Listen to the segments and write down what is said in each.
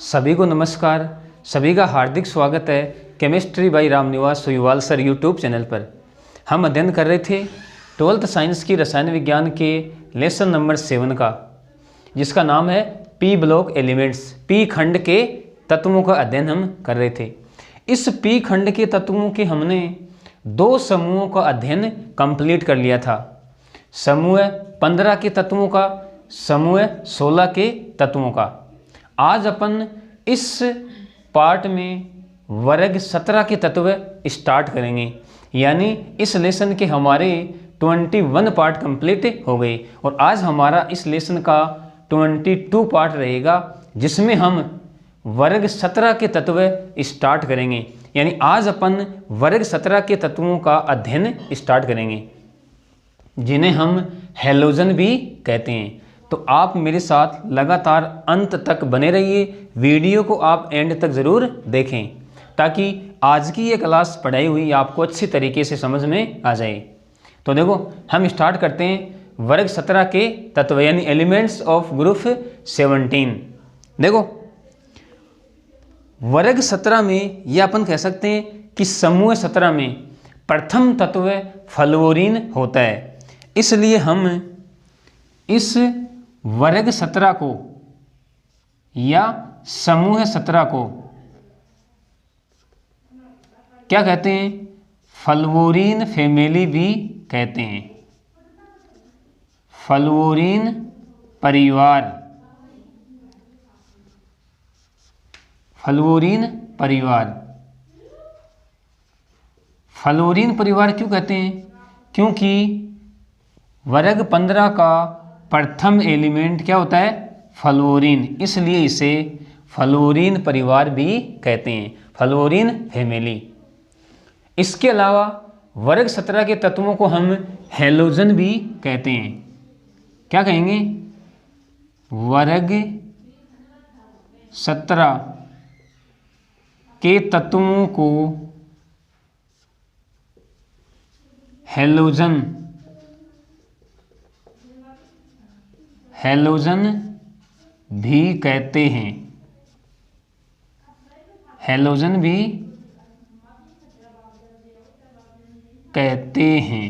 सभी को नमस्कार। सभी का हार्दिक स्वागत है chemistry by Ramniwas Soiwal sir YouTube channel पर। हम अध्ययन कर रहे थे 12th साइंस की रसायन विज्ञान के लेसन नंबर 7 का, जिसका नाम है पी ब्लॉक एलिमेंट्स। पी खंड के तत्वों का अध्ययन हम कर रहे थे। इस पी खंड के तत्वों के हमने 2 समूहों का अध्ययन कंप्लीट कर लिया था। समूह 15 के तत्वों का, समूह 16 के तत्वों का। आज अपन इस पार्ट में वर्ग 17 के तत्व स्टार्ट करेंगे, यानी इस लेसन के हमारे 21 पार्ट कंप्लीट हो गए और आज हमारा इस लेसन का 22 पार्ट रहेगा, जिसमें हम वर्ग 17 के तत्व स्टार्ट करेंगे। यानी आज अपन वर्ग 17 के तत्वों का अध्ययन स्टार्ट करेंगे, जिन्हें हम हैलोजन भी कहते हैं। तो आप मेरे साथ लगातार अंत तक बने रहिए। वीडियो को आप एंड तक ज़रूर देखें, ताकि आज की ये क्लास पढ़ाई हुई आपको अच्छी तरीके से समझ में आ जाए। तो देखो, हम स्टार्ट करते हैं वर्ग 17 के तत्व, यानी एलिमेंट्स ऑफ ग्रुप 17। देखो, वर्ग 17 में यह अपन कह सकते हैं कि समूह 17 में प्रथम तत्व फ्लोरीन होता है। इसलिए हम इस वर्ग 17 को या समूह 17 को क्या कहते हैं? फ्लोरीन फैमिली भी कहते हैं। फ्लोरीन परिवार, फ्लोरीन परिवार। फ्लोरीन परिवार क्यों कहते हैं? क्योंकि वर्ग 15 का प्रथम एलिमेंट क्या होता है? फ्लोरीन। इसलिए इसे फ्लोरीन परिवार भी कहते हैं, फ्लोरीन फैमिली। इसके अलावा वर्ग 17 के तत्वों को हम हैलोजन भी कहते हैं। क्या कहेंगे? वर्ग 17 के तत्वों को हैलोजन भी कहते हैं। हैलोजन भी कहते हैं।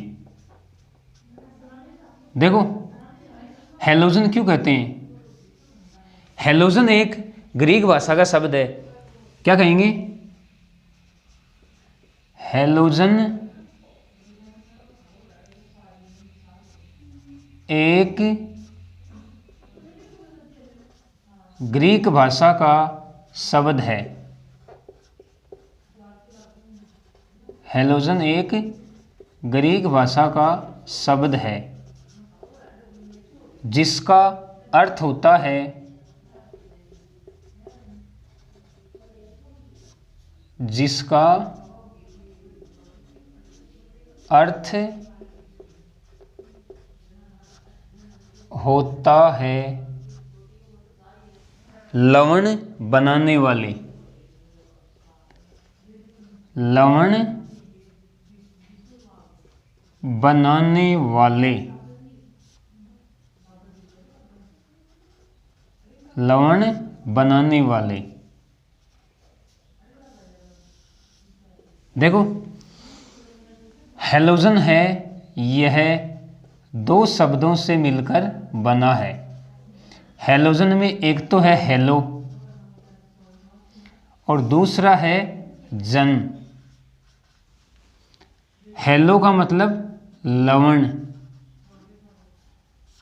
देखो, हैलोजन क्यों कहते हैं? हैलोजन एक ग्रीक भाषा का शब्द है। क्या कहेंगे? हैलोजन एक ग्रीक भाषा का शब्द है। हैलोजन एक ग्रीक भाषा का शब्द है, जिसका अर्थ होता है लवण बनाने वाले। लवण बनाने वाले, लवण बनाने वाले। देखो, हैलोजन है, यह 2 शब्दों से मिलकर बना है। हैलोजन में एक तो है हेलो और दूसरा है जन। हेलो का मतलब लवण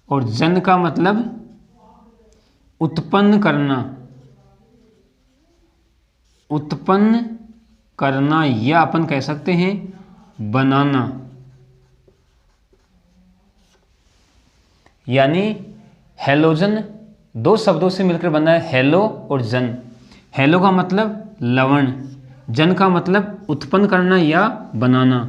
और जन का मतलब उत्पन्न करना। उत्पन्न करना या अपन कह सकते हैं बनाना। यानी हैलोजन 2 शब्दों से मिलकर बना है, हेलो और जन। हेलो का मतलब लवण, जन का मतलब उत्पन्न करना या बनाना।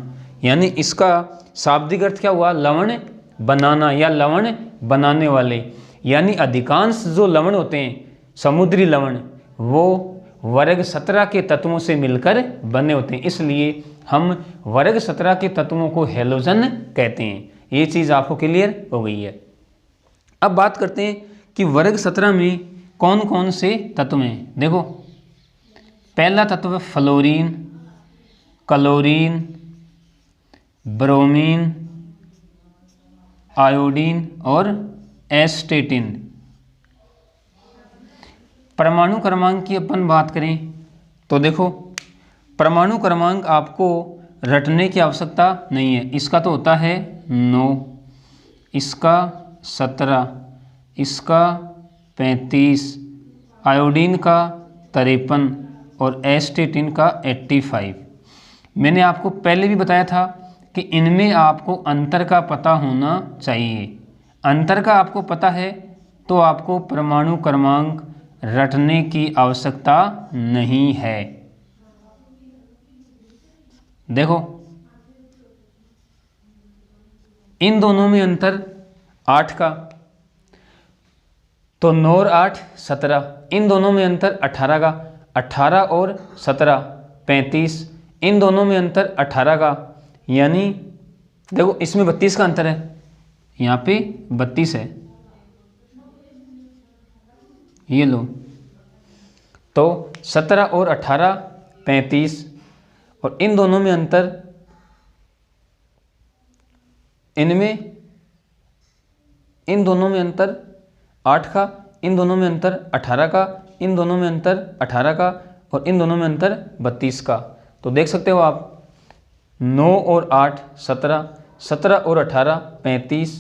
यानी इसका शाब्दिक अर्थ क्या हुआ? लवण बनाना या लवण बनाने वाले। यानी अधिकांश जो लवण होते हैं, समुद्री लवण, वो वर्ग 17 के तत्वों से मिलकर बने होते हैं। इसलिए हम वर्ग 17 के तत्वों को हैलोजन कहते हैं। ये चीज़ आपको क्लियर हो गई है। अब बात करते हैं कि वर्ग 17 में कौन कौन से तत्व हैं। देखो पहला तत्व फ्लोरीन, क्लोरीन, ब्रोमीन, आयोडीन और एस्टेटिन। परमाणु क्रमांक की अपन बात करें तो देखो परमाणु क्रमांक आपको रटने की आवश्यकता नहीं है। इसका तो होता है 9, इसका 17, इसका 35, आयोडीन का 53 और एस्टेटिन का 85। मैंने आपको पहले भी बताया था कि इनमें आपको अंतर का पता होना चाहिए। अंतर का आपको पता है तो आपको परमाणु क्रमांक रटने की आवश्यकता नहीं है। देखो इन दोनों में अंतर 8 का, तो 9 और 8 17। इन दोनों में अंतर 18 का, 18 और 17 35। इन दोनों में अंतर 18 का, यानी देखो इसमें 32 का अंतर है, यहाँ पे 32 है, ये लो। तो 17 और 18 35 और इन दोनों में अंतर, इन दोनों में अंतर 8 का, इन दोनों में अंतर 18 का, इन दोनों में अंतर 18 का और इन दोनों में अंतर 32 का। तो देख सकते हो आप 9 और 8 17, 17 और 18 35,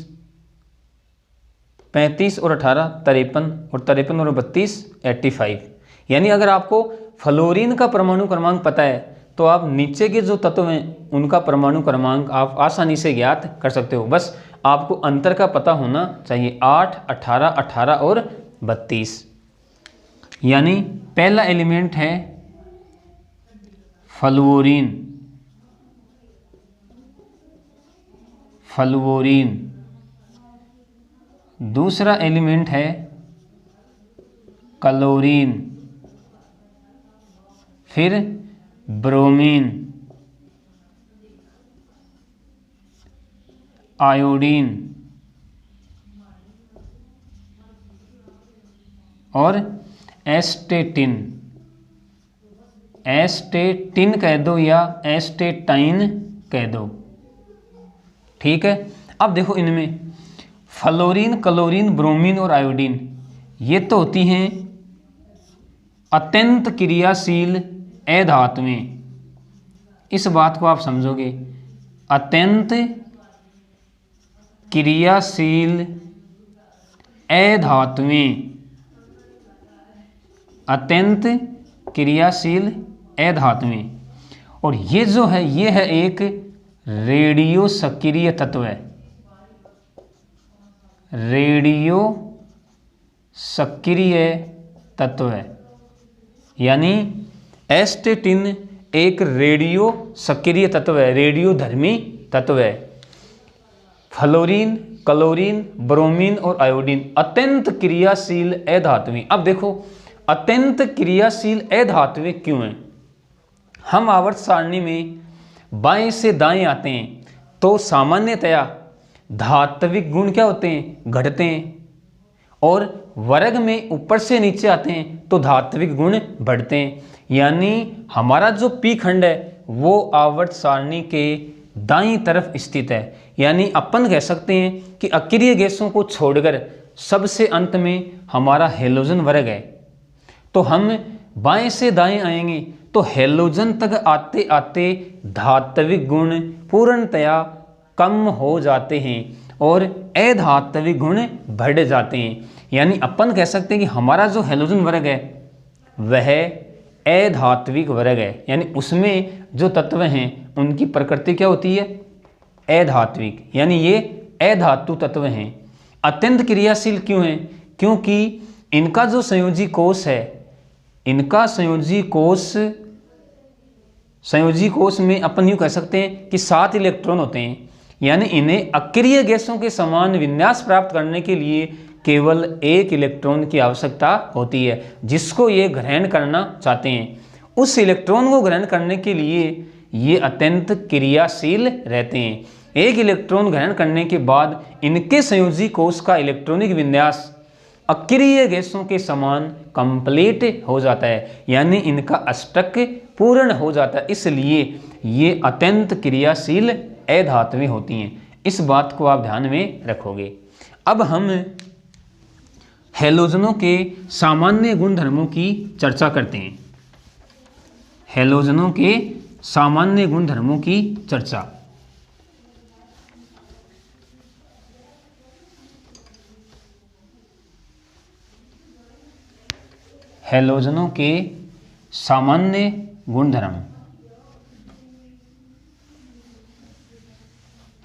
35 और 18 53 और 53 और 32 85। यानी अगर आपको फ्लोरीन का परमाणु क्रमांक पता है तो आप नीचे के जो तत्व हैं उनका परमाणु क्रमांक आप आसानी से ज्ञात कर सकते हो। बस आपको अंतर का पता होना चाहिए, 8 18 18 और 32। यानी पहला एलिमेंट है फ्लोरीन, फ्लोरीन। दूसरा एलिमेंट है क्लोरीन, फिर ब्रोमीन, आयोडीन और एस्टेटिन। एस्टेटिन कह दो या एस्टेटाइन कह दो, ठीक है। अब देखो इनमें फ्लोरीन, क्लोरीन, ब्रोमीन और आयोडीन ये तो होती हैं अत्यंत क्रियाशील अधातुएं। इस बात को आप समझोगे, अत्यंत क्रियाशील अधातुएं, अत्यंत क्रियाशील अधातुएं। और ये जो है ये है एक रेडियो सक्रिय तत्व है, रेडियो सक्रिय तत्व है। यानी एस्टेटिन एक रेडियो सक्रिय तत्व है, रेडियो धर्मी तत्व है। फ्लोरीन, क्लोरीन, ब्रोमीन और आयोडीन अत्यंत क्रियाशील अधातुएं। अब देखो अत्यंत क्रियाशील अधातुएं क्यों हैं? हम आवर्त सारणी में बाएं से दाएं आते हैं तो सामान्यतया धात्विक गुण क्या होते हैं? घटते हैं। और वर्ग में ऊपर से नीचे आते हैं तो धात्विक गुण बढ़ते हैं। यानी हमारा जो पी खंड है वो आवर्त सारणी के दाईं तरफ स्थित है। यानी अपन कह सकते हैं कि अक्रिय गैसों को छोड़कर सबसे अंत में हमारा हेलोजन वर्ग है। तो हम बाएं से दाएं आएंगे तो हेलोजन तक आते आते धात्विक गुण पूर्णतया कम हो जाते हैं और अधात्विक गुण बढ़ जाते हैं। यानी अपन कह सकते हैं कि हमारा जो हेलोजन वर्ग है वह अधात्विक वर्ग है। यानी उसमें जो तत्व हैं उनकी प्रकृति क्या होती है? अधात्विक। यानी ये अधातु तत्व हैं। अत्यंत क्रियाशील क्यों हैं? क्योंकि इनका जो संयोजी कोष है, इनका संयोजी कोष में अपन यूँ कह सकते हैं कि 7 इलेक्ट्रॉन होते हैं। यानी इन्हें अक्रिय गैसों के समान विन्यास प्राप्त करने के लिए केवल 1 इलेक्ट्रॉन की आवश्यकता होती है, जिसको ये ग्रहण करना चाहते हैं। उस इलेक्ट्रॉन को ग्रहण करने के लिए ये अत्यंत क्रियाशील रहते हैं। 1 इलेक्ट्रॉन ग्रहण करने के बाद इनके संयोजी कोष का इलेक्ट्रॉनिक विन्यास अक्रिय गैसों के समान कंप्लीट हो जाता है, यानी इनका अष्टक पूर्ण हो जाता है, इसलिए ये अत्यंत क्रियाशील अधात्में होती हैं। इस बात को आप ध्यान में रखोगे। अब हम हैलोजनों के सामान्य गुणधर्मों की चर्चा करते हैं। हैलोजनों के सामान्य गुणधर्मों की चर्चा। हैलोजनों के सामान्य गुणधर्म,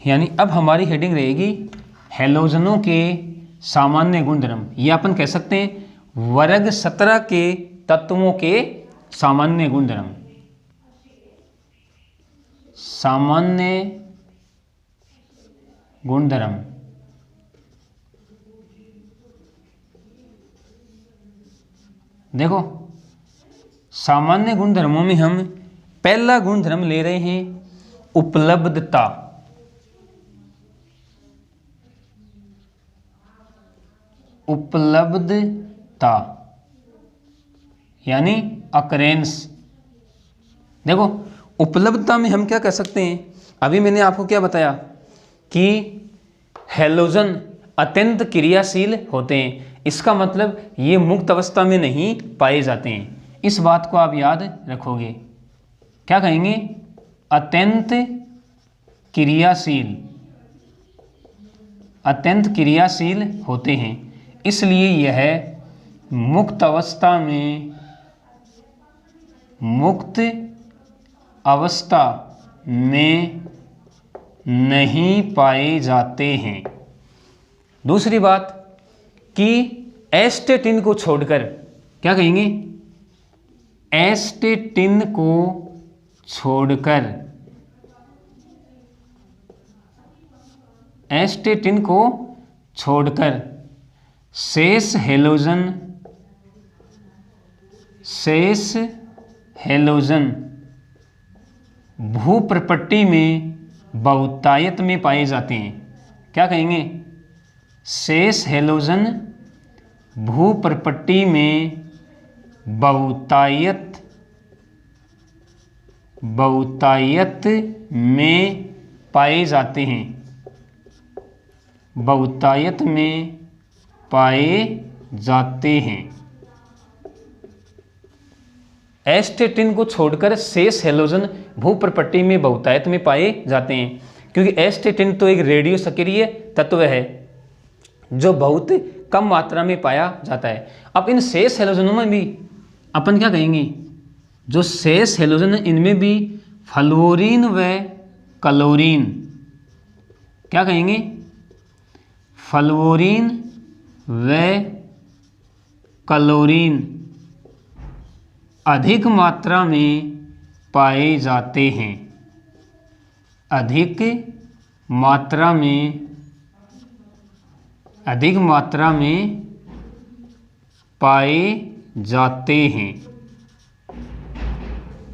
यानी अब हमारी हेडिंग रहेगी हैलोजनों के सामान्य गुणधर्म, या अपन कह सकते हैं वर्ग 17 के तत्वों के सामान्य गुणधर्म। सामान्य गुणधर्म, देखो सामान्य गुणधर्मों में हम पहला गुणधर्म ले रहे हैं उपलब्धता। उपलब्धता यानी अकरेंस। देखो उपलब्धता में हम क्या कह सकते हैं, अभी मैंने आपको क्या बताया कि हैलोजन अत्यंत क्रियाशील होते हैं, इसका मतलब ये मुक्त अवस्था में नहीं पाए जाते हैं। इस बात को आप याद रखोगे। क्या कहेंगे, अत्यंत क्रियाशील, अत्यंत क्रियाशील होते हैं, इसलिए यह मुक्त अवस्था में, मुक्त अवस्था में नहीं पाए जाते हैं। दूसरी बात कि एस्टेटिन को छोड़कर, क्या कहेंगे, एस्टेटिन को छोड़कर, एस्टेटिन को छोड़कर शेष हैलोजन, शेष हैलोजन भूप्रपट्टी में बहुतायत में पाए जाते हैं। क्या कहेंगे, शेष हैलोजन भूप्रपट्टी में बहुतायत, बहुतायत में पाए जाते हैं, बहुतायत में पाए जाते हैं। एस्टेटिन को छोड़कर शेष हैलोजन भूप्रपट्टी में बहुतायत में पाए जाते हैं, क्योंकि एस्टेटिन तो एक रेडियो सक्रिय तत्व है जो बहुत कम मात्रा में पाया जाता है। अब इन शेष हैलोजनों में भी अपन क्या कहेंगे, जो शेष हैलोजन इनमें भी फ्लोरीन व क्लोरीन, क्या कहेंगे, फ्लोरीन व क्लोरीन अधिक मात्रा में पाए जाते हैं, अधिक मात्रा में, अधिक मात्रा में पाए जाते हैं,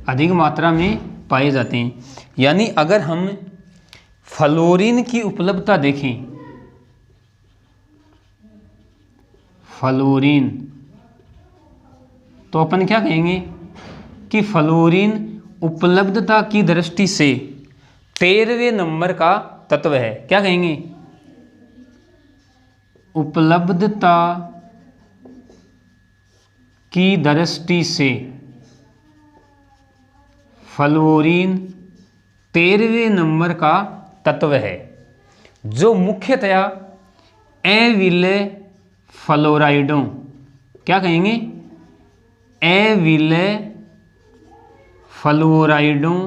अधिक मात्रा में पाए जाते हैं। यानी अगर हम फ्लोरीन की उपलब्धता देखें, फ्लोरीन, तो अपन क्या कहेंगे कि फ्लोरीन उपलब्धता की दृष्टि से 13वें नंबर का तत्व है। क्या कहेंगे, उपलब्धता की दृष्टि से फ्लोरीन 13वें नंबर का तत्व है, जो मुख्यतया एविले फ्लोराइडों, क्या कहेंगे, एविले फ्लोराइडों,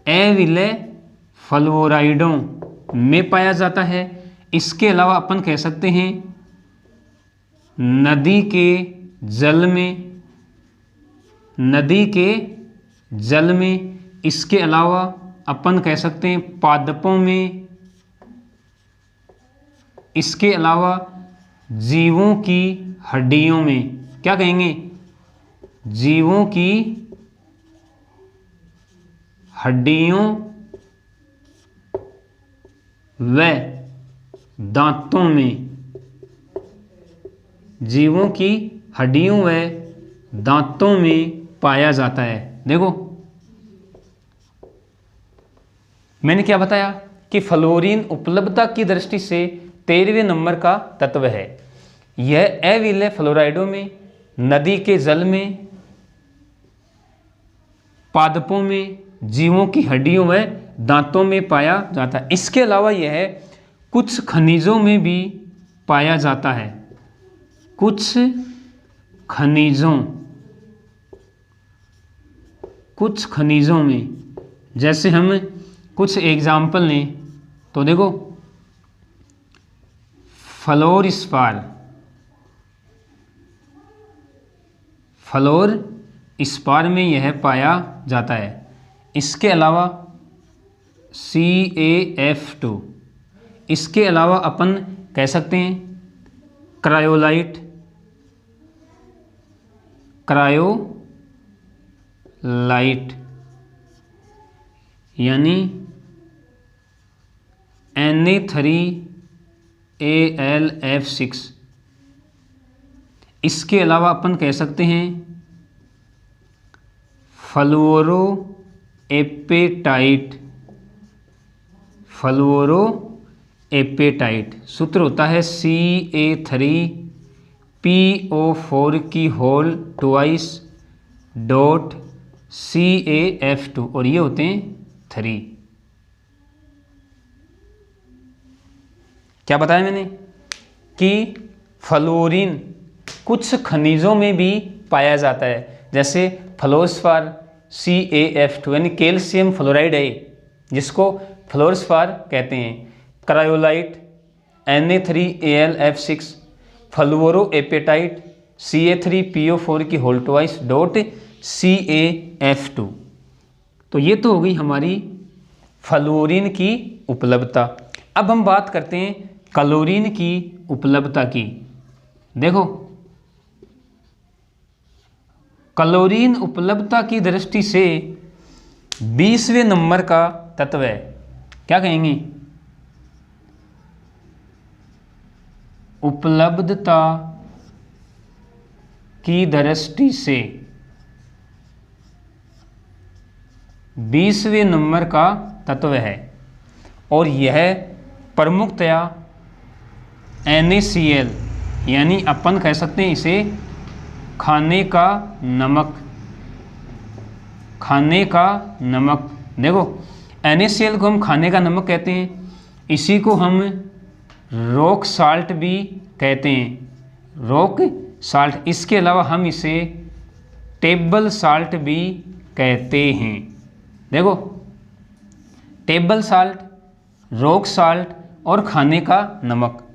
एविले फ्लोराइडों में पाया जाता है। इसके अलावा अपन कह सकते हैं नदी के जल में, नदी के जल में, इसके अलावा अपन कह सकते हैं पादपों में, इसके अलावा जीवों की हड्डियों में, क्या कहेंगे, जीवों की हड्डियों व दांतों में, जीवों की हड्डियों व दांतों में पाया जाता है। देखो मैंने क्या बताया कि फ्लोरीन उपलब्धता की दृष्टि से 13वें नंबर का तत्व है। यह अविलेय फ्लोराइडों में, नदी के जल में, पादपों में, जीवों की हड्डियों व दांतों में पाया जाता है। इसके अलावा यह कुछ खनिजों में भी पाया जाता है। कुछ खनिजों में, जैसे हम कुछ एग्जाम्पल लें तो देखो फ्लोरस्पार में यह पाया जाता है। इसके अलावा CaF2, इसके अलावा अपन कह सकते हैं क्रायोलाइट यानी Na3AlF6। इसके अलावा अपन कह सकते हैं फ्लोरोएपेटाइट, सूत्र होता है Ca3PO4 और ये होते हैं 3। क्या बताया मैंने कि फ्लोरीन कुछ खनिजों में भी पाया जाता है, जैसे फ्लोरस्पार CaF2 यानी कैल्शियम फ्लोराइड है जिसको फ्लोरस्पार कहते हैं, क्रायोलाइट Na3AlF6, फ्लोरोएपेटाइट Ca3PO4 तो ये तो हो गई हमारी फ्लोरीन की उपलब्धता। अब हम बात करते हैं क्लोरीन की उपलब्धता की। देखो क्लोरीन उपलब्धता की दृष्टि से 20वें नंबर का तत्व है। क्या कहेंगे? उपलब्धता की दृष्टि से 20वें नंबर का तत्व है और यह प्रमुखतया NaCl यानी अपन कह सकते हैं इसे खाने का नमक। देखो NaCl को हम खाने का नमक कहते हैं, इसी को हम रॉक साल्ट भी कहते हैं, रॉक साल्ट। इसके अलावा हम इसे टेबल साल्ट भी कहते हैं। देखो टेबल साल्ट, रॉक साल्ट और खाने का नमक।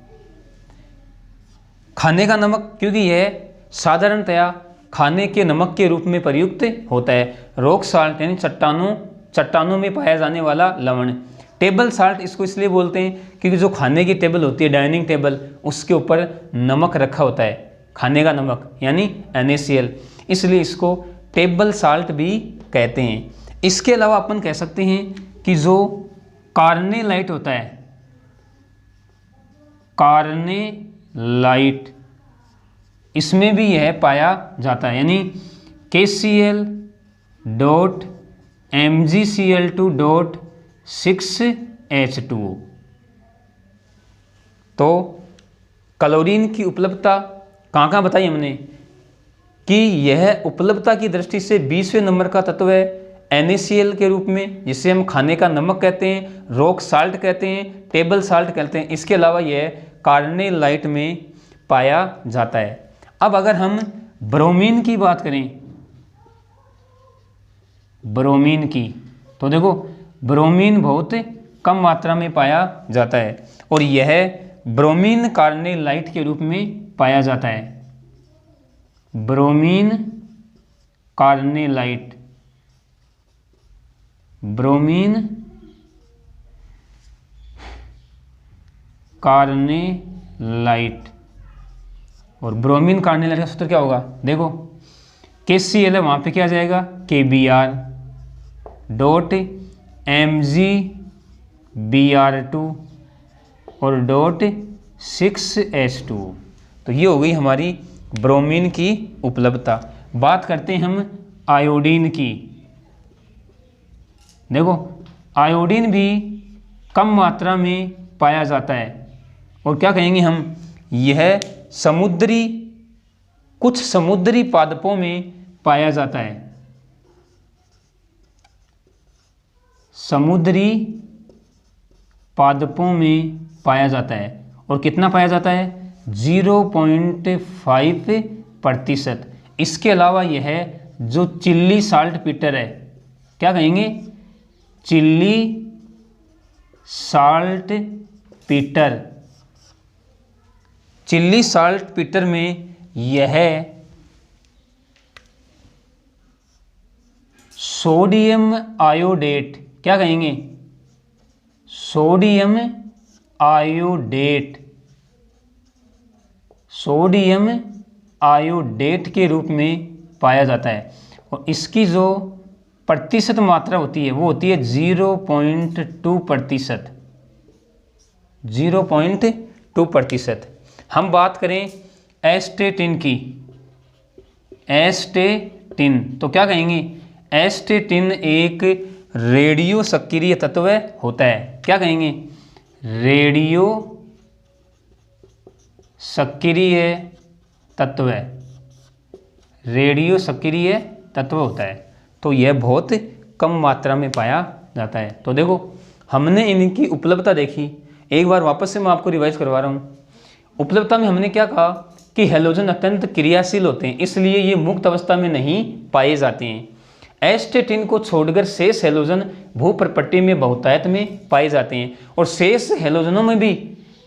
खाने का नमक क्योंकि यह साधारणतया खाने के नमक के रूप में प्रयुक्त होता है। रॉक साल्ट यानी चट्टानों में पाया जाने वाला लवण। टेबल साल्ट इसको इसलिए बोलते हैं क्योंकि जो खाने की टेबल होती है, डाइनिंग टेबल, उसके ऊपर नमक रखा होता है, खाने का नमक यानी NaCl, इसलिए इसको टेबल साल्ट भी कहते हैं। इसके अलावा अपन कह सकते हैं कि जो कार्नेलाइट होता है, कार्नेलाइट, इसमें भी यह पाया जाता है, यानी KCl.MgCl2.6H2O। तो क्लोरीन की उपलब्धता कहाँ बताई हमने कि यह उपलब्धता की दृष्टि से 20वें नंबर का तत्व है NaCl के रूप में, जिसे हम खाने का नमक कहते हैं, रॉक साल्ट कहते हैं, टेबल साल्ट कहते हैं। इसके अलावा यह कार्नेलाइट में पाया जाता है। अब अगर हम ब्रोमीन की बात करें, ब्रोमीन की, तो देखो ब्रोमीन बहुत कम मात्रा में पाया जाता है और यह ब्रोमीन कार्नेलाइट के रूप में पाया जाता है। Bromine carnallite, bromine carnallite. और ब्रोमीन कार्नेलाइट का सूत्र क्या होगा? देखो KCl है, वहाँ पे क्या जाएगा KBr.MgBr2 और .6H2। तो ये हो गई हमारी ब्रोमीन की उपलब्धता। बात करते हैं हम आयोडीन की। देखो आयोडीन भी कम मात्रा में पाया जाता है और क्या कहेंगे हम, यह कुछ समुद्री पादपों में पाया जाता है। समुद्री पादपों में पाया जाता है और कितना पाया जाता है, 0.5%। इसके अलावा यह जो चिल्ली साल्ट पीटर है, क्या कहेंगे, chilli salt Peter. Chilli salt Peter में यह सोडियम आयोडेट, क्या कहेंगे, सोडियम आयोडेट, सोडियम आयोडेट के रूप में पाया जाता है और इसकी जो प्रतिशत मात्रा होती है वो होती है 0.2%। 0.2%। हम बात करें एस्टेटिन की। एस्टेटिन तो क्या कहेंगे, एस्टेटिन एक रेडियो सक्रिय तत्व होता है। क्या कहेंगे, रेडियो सक्रिय तत्व, रेडियो सक्रिय तत्व होता है। तो यह बहुत कम मात्रा में पाया जाता है। तो देखो हमने इनकी उपलब्धता देखी, एक बार वापस से मैं आपको रिवाइज करवा रहा हूँ। उपलब्धता में हमने क्या कहा कि हैलोजन अत्यंत क्रियाशील होते हैं, इसलिए ये मुक्त अवस्था में नहीं पाए जाते हैं। एस्टेटिन को छोड़कर शेष हैलोजन भूपर्पट्टी में बहुतायत में पाए जाते हैं और शेष हैलोजनों में भी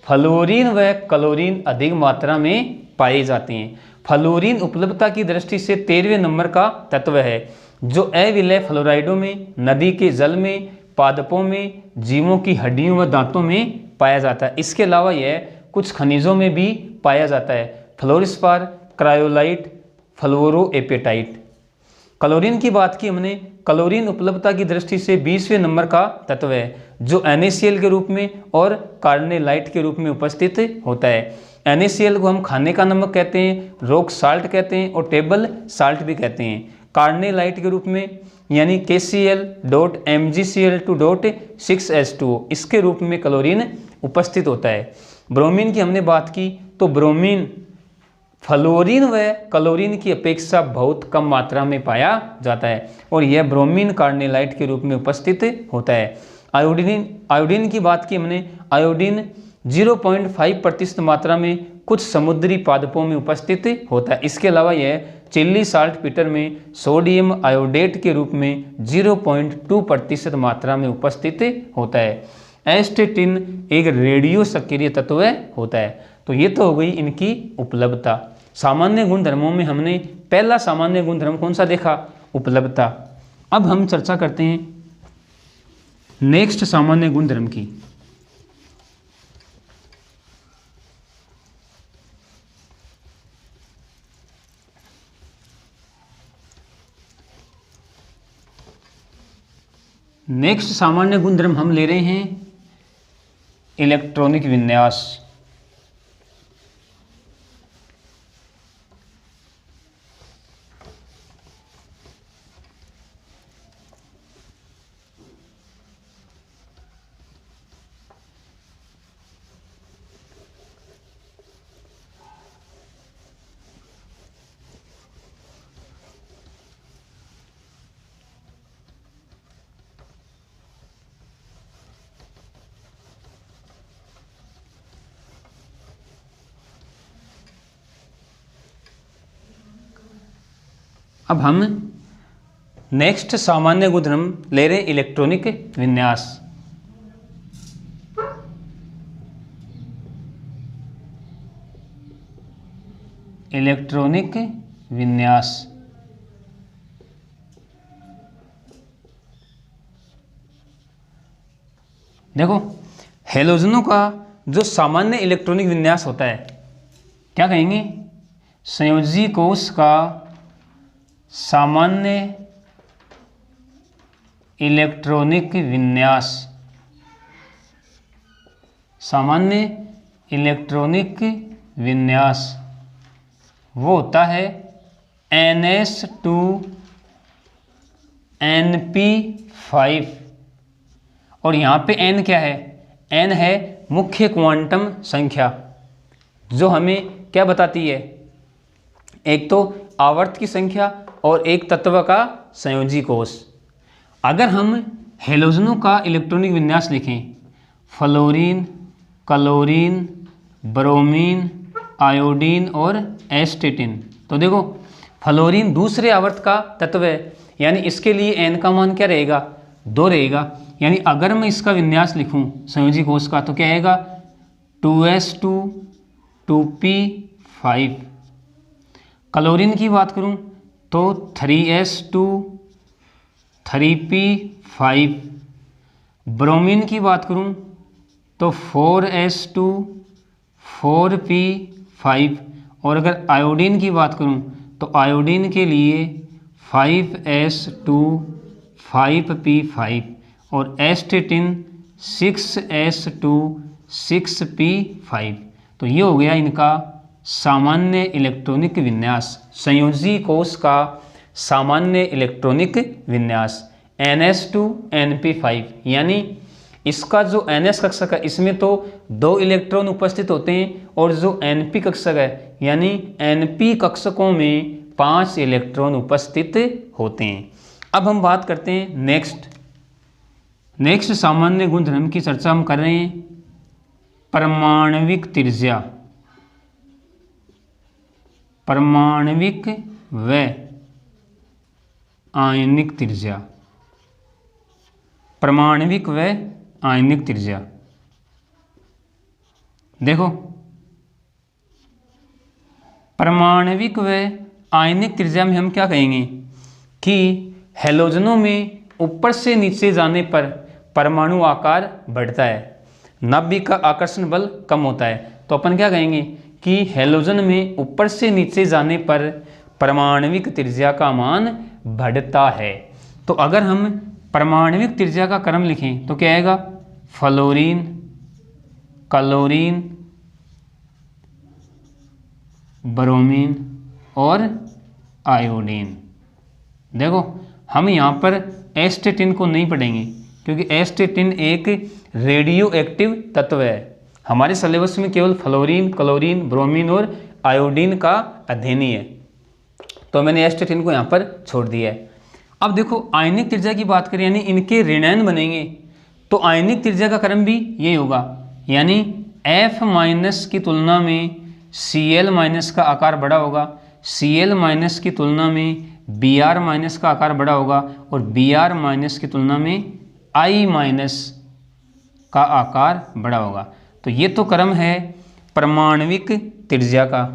फ्लोरीन व क्लोरीन अधिक मात्रा में पाए जाते हैं। फ्लोरीन उपलब्धता की दृष्टि से 13वें नंबर का तत्व है, जो अविलय फ्लोराइडों में, नदी के जल में, पादपों में, जीवों की हड्डियों व दांतों में पाया जाता है। इसके अलावा यह कुछ खनिजों में भी पाया जाता है, फ्लोरिस्पार, क्रायोलाइट, फ्लोरोएपेटाइट। क्लोरीन की बात की हमने, क्लोरीन उपलब्धता की दृष्टि से 20वें नंबर का तत्व है, जो NaCl के रूप में और कार्नेलाइट के रूप में उपस्थित होता है। NaCl को हम खाने का नमक कहते हैं, रॉक साल्ट कहते हैं और टेबल साल्ट भी कहते हैं। कार्नेलाइट के रूप में यानी KCl.MgCl2.6H2O, इसके रूप में क्लोरीन उपस्थित होता है। ब्रोमीन की हमने बात की तो ब्रोमीन फ्लोरीन व क्लोरीन की अपेक्षा बहुत कम मात्रा में पाया जाता है और यह ब्रोमीन कार्नेलाइट के रूप में उपस्थित होता है। आयोडीन की बात की हमने, आयोडीन 0.5% मात्रा में कुछ समुद्री पादपों में उपस्थित होता है। इसके अलावा यह चिल्ली साल्ट पीटर में सोडियम आयोडेट के रूप में 0.2% मात्रा में उपस्थित होता है। एस्टेटिन एक रेडियो सक्रिय तत्व होता है। तो ये तो हो गई इनकी उपलब्धता। सामान्य गुणधर्मों में हमने पहला सामान्य गुणधर्म कौन सा देखा, उपलब्धता। अब हम चर्चा करते हैं नेक्स्ट सामान्य गुणधर्म की। नेक्स्ट सामान्य गुणधर्म हम ले रहे हैं इलेक्ट्रॉनिक विन्यास। अब हम नेक्स्ट सामान्य गुणधर्म ले रहे हैं इलेक्ट्रॉनिक विन्यास। इलेक्ट्रॉनिक विन्यास देखो हैलोजनों का जो सामान्य इलेक्ट्रॉनिक विन्यास होता है, क्या कहेंगे, संयोजी कोश का सामान्य इलेक्ट्रॉनिक विन्यास, सामान्य इलेक्ट्रॉनिक विन्यास वो होता है NS2Np5। और यहाँ पे n क्या है? n है मुख्य क्वांटम संख्या, जो हमें क्या बताती है? एक तो आवर्त की संख्या और एक तत्व का संयोजी कोष। अगर हम हेलोजनों का इलेक्ट्रॉनिक विन्यास लिखें, फ्लोरीन, क्लोरीन, ब्रोमीन, आयोडीन और एस्टेटिन, तो देखो फ्लोरीन दूसरे आवर्त का तत्व है, यानी इसके लिए n का मान क्या रहेगा? 2 रहेगा। यानी अगर मैं इसका विन्यास लिखूं संयोजी कोष का, तो क्या आएगा? 2s2 2p5। क्लोरीन की बात करूं तो 3s2 3p5। ब्रोमीन की बात करूं तो 4s2 4p5। और अगर आयोडीन की बात करूं तो आयोडीन के लिए 5s2 5p5। और एस्टेटिन 6s2 6p5। तो ये हो गया इनका सामान्य इलेक्ट्रॉनिक विन्यास, संयोजी कोष का सामान्य इलेक्ट्रॉनिक विन्यास NS2Np5। यानी इसका जो NS कक्षक है इसमें तो 2 इलेक्ट्रॉन उपस्थित होते हैं, और जो NP कक्षक है यानी NP कक्षकों में 5 इलेक्ट्रॉन उपस्थित होते हैं। अब हम बात करते हैं नेक्स्ट सामान्य गुणधर्म की चर्चा हम कर रहे हैं, परमाणविक त्रिज्या। परमाणविक व आयनिक त्रिज्या। परमाणविक व आयनिक त्रिज्या। देखो, परमाणविक व आयनिक त्रिज्या में हम क्या कहेंगे कि हेलोजनों में ऊपर से नीचे जाने पर परमाणु आकार बढ़ता है, नाभिक का आकर्षण बल कम होता है। तो अपन क्या कहेंगे कि हेलोजन में ऊपर से नीचे जाने पर परमाणविक त्रिज्या का मान बढ़ता है। तो अगर हम परमाणविक त्रिज्या का क्रम लिखें तो क्या आएगा? फ्लोरीन, क्लोरीन, ब्रोमीन और आयोडीन। देखो, हम यहाँ पर एस्टेटिन को नहीं पढ़ेंगे क्योंकि एस्टेटिन एक रेडियो एक्टिव तत्व है। हमारे सिलेबस में केवल फ्लोरीन, क्लोरीन, ब्रोमीन और आयोडीन का अध्ययन ही है, तो मैंने एस्टेटिन को यहाँ पर छोड़ दिया है। अब देखो, आयनिक त्रिज्या की बात करें यानी इनके ऋणायन बनेंगे, तो आयनिक त्रिज्या का क्रम भी यही होगा, यानी F- की तुलना में Cl- का आकार बड़ा होगा, Cl- की तुलना में Br- का आकार बड़ा होगा, और Br- की तुलना में I- का आकार बड़ा होगा। तो ये तो क्रम है परमाणविक त्रिज्या का,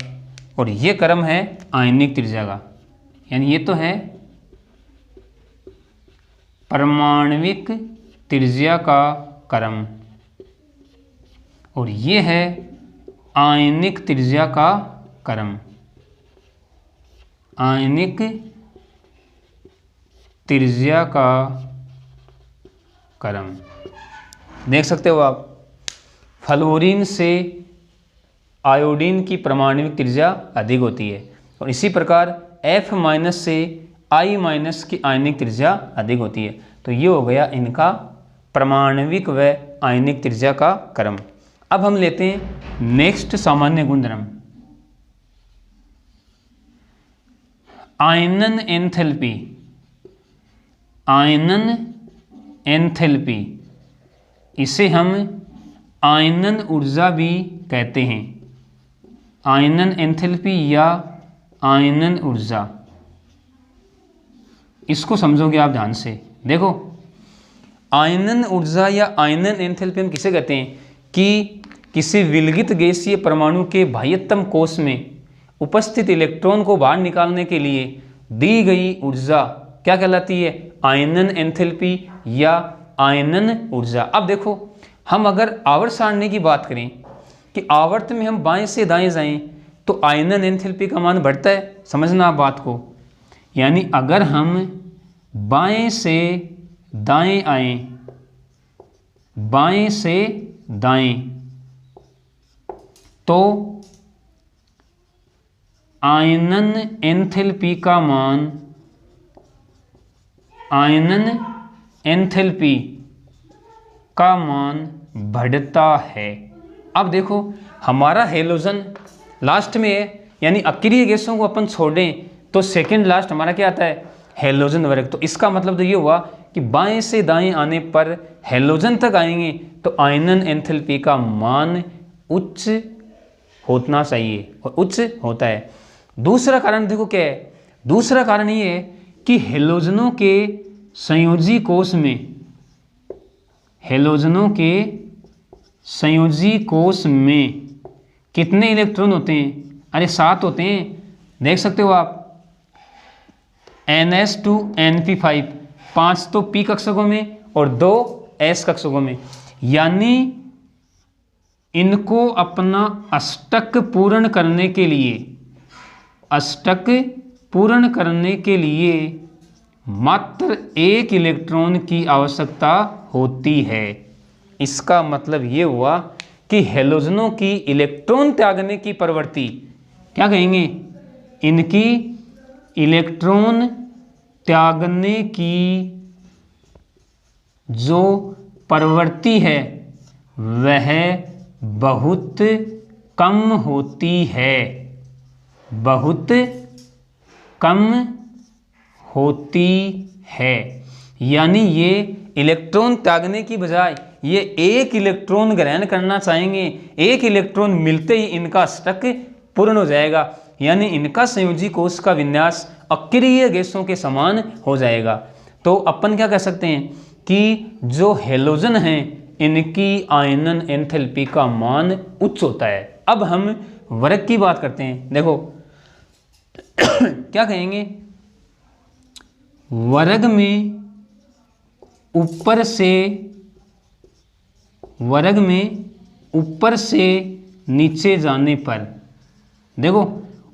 और ये क्रम है आयनिक त्रिज्या का। यानी ये तो है परमाणविक त्रिज्या का क्रम, और ये है आयनिक त्रिज्या का क्रम। आयनिक त्रिज्या का क्रम देख सकते हो आप, फ्लोरीन से आयोडीन की परमाणविक त्रिज्या अधिक होती है, और इसी प्रकार F- से I- की आयनिक त्रिज्या अधिक होती है। तो ये हो गया इनका परमाणविक व आयनिक त्रिज्या का क्रम। अब हम लेते हैं नेक्स्ट सामान्य गुणधर्म, आयनन एंथैल्पी। आयनन एंथैल्पी, इसे हम आयनन ऊर्जा भी कहते हैं। आयनन एंथैल्पी या आयनन ऊर्जा, इसको समझोगे आप ध्यान से। देखो, आयनन ऊर्जा या आयनन एंथैल्पी हम किसे कहते हैं कि किसी विलगित गैसीय परमाणु के बाह्यतम कोश में उपस्थित इलेक्ट्रॉन को बाहर निकालने के लिए दी गई ऊर्जा क्या कहलाती है? आयनन एंथैल्पी या आयनन ऊर्जा। अब देखो, हम अगर आवर्त सारणी की बात करें कि आवर्त में हम बाएं से दाएं जाएं तो आयनन एंथैल्पी का मान बढ़ता है। समझना आप बात को, यानी अगर हम बाएं से दाएं आए, बाएं से दाएं, तो आयनन एंथैल्पी का मान, आयनन एंथैल्पी का मान बढ़ता है। अब देखो हमारा हेलोजन लास्ट में है, यानी अक्रिय गैसों को अपन छोड़ें तो सेकंड लास्ट हमारा क्या आता है, हेलोजन वर्ग। तो इसका मतलब तो ये हुआ कि बाएं से दाएं आने पर हेलोजन तक आएंगे तो आयनन एंथैल्पी का मान उच्च होना चाहिए, और उच्च होता है। दूसरा कारण देखो क्या है, दूसरा कारण ये है कि हेलोजनों के संयोजी कोष में, हेलोजनों के संयोजी कोष में कितने इलेक्ट्रॉन होते हैं, अरे 7 होते हैं। देख सकते हो आप, NS2 NP5, 5 तो P कक्षकों में और 2 S कक्षकों में, यानी इनको अपना अष्टक पूर्ण करने के लिए, अष्टक पूर्ण करने के लिए मात्र 1 इलेक्ट्रॉन की आवश्यकता होती है। इसका मतलब ये हुआ कि हेलोजनों की इलेक्ट्रॉन त्यागने की प्रवृत्ति, क्या कहेंगे, इनकी इलेक्ट्रॉन त्यागने की जो प्रवृत्ति है वह बहुत कम होती है, बहुत कम होती है। यानी ये इलेक्ट्रॉन त्यागने की बजाय ये 1 इलेक्ट्रॉन ग्रहण करना चाहेंगे, 1 इलेक्ट्रॉन मिलते ही इनका अष्टक पूर्ण हो जाएगा, यानी इनका संयोजी कोष का विन्यास अक्रिय गैसों के समान हो जाएगा। तो अपन क्या कह सकते हैं कि जो हेलोजन हैं इनकी आयनन एंथैल्पी का मान उच्च होता है। अब हम वर्ग की बात करते हैं। देखो क्या कहेंगे, वर्ग में ऊपर से, वर्ग में ऊपर से नीचे जाने पर, देखो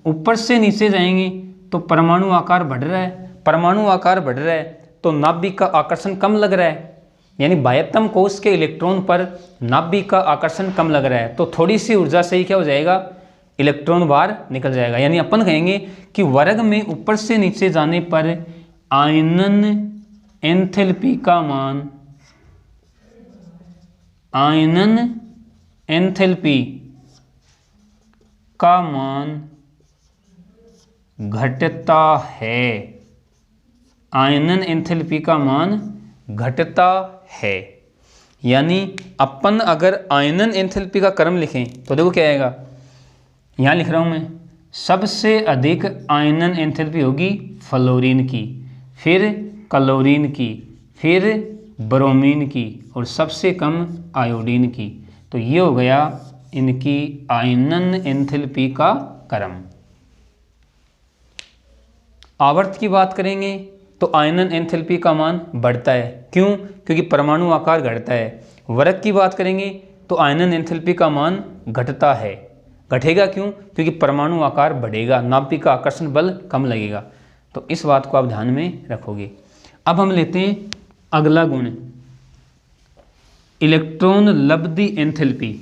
ऊपर से नीचे जाएंगे तो परमाणु आकार बढ़ रहा है, परमाणु आकार बढ़ रहा है तो नाभिक का आकर्षण कम लग रहा है, यानी बाह्यतम कोष के इलेक्ट्रॉन पर नाभिक का आकर्षण कम लग रहा है, तो थोड़ी सी ऊर्जा से ही क्या हो जाएगा, इलेक्ट्रॉन बाहर निकल जाएगा। यानी अपन कहेंगे कि वर्ग में ऊपर से नीचे जाने पर आयनन एंथैल्पी का मान, आयनन एंथैल्पी का मान घटता है, आयनन एंथैल्पी का मान घटता है। यानी अपन अगर आयनन एंथैल्पी का क्रम लिखें तो देखो क्या आएगा, यहाँ लिख रहा हूँ मैं, सबसे अधिक आयनन एंथैल्पी होगी फ्लोरीन की, फिर क्लोरीन की, फिर ब्रोमीन की, और सबसे कम आयोडीन की। तो ये हो गया इनकी आयनन एंथैल्पी का क्रम। आवर्त की बात करेंगे तो आयनन एंथैल्पी का मान बढ़ता है, क्यों, क्योंकि परमाणु आकार घटता है। वर्ग की बात करेंगे तो आयनन एंथैल्पी का मान घटता है, घटेगा क्यों, क्योंकि परमाणु आकार बढ़ेगा, नाभिक का आकर्षण बल कम लगेगा। तो इस बात को आप ध्यान में रखोगे। अब हम लेते हैं अगला गुण, इलेक्ट्रॉन लब्धि एंथैल्पी।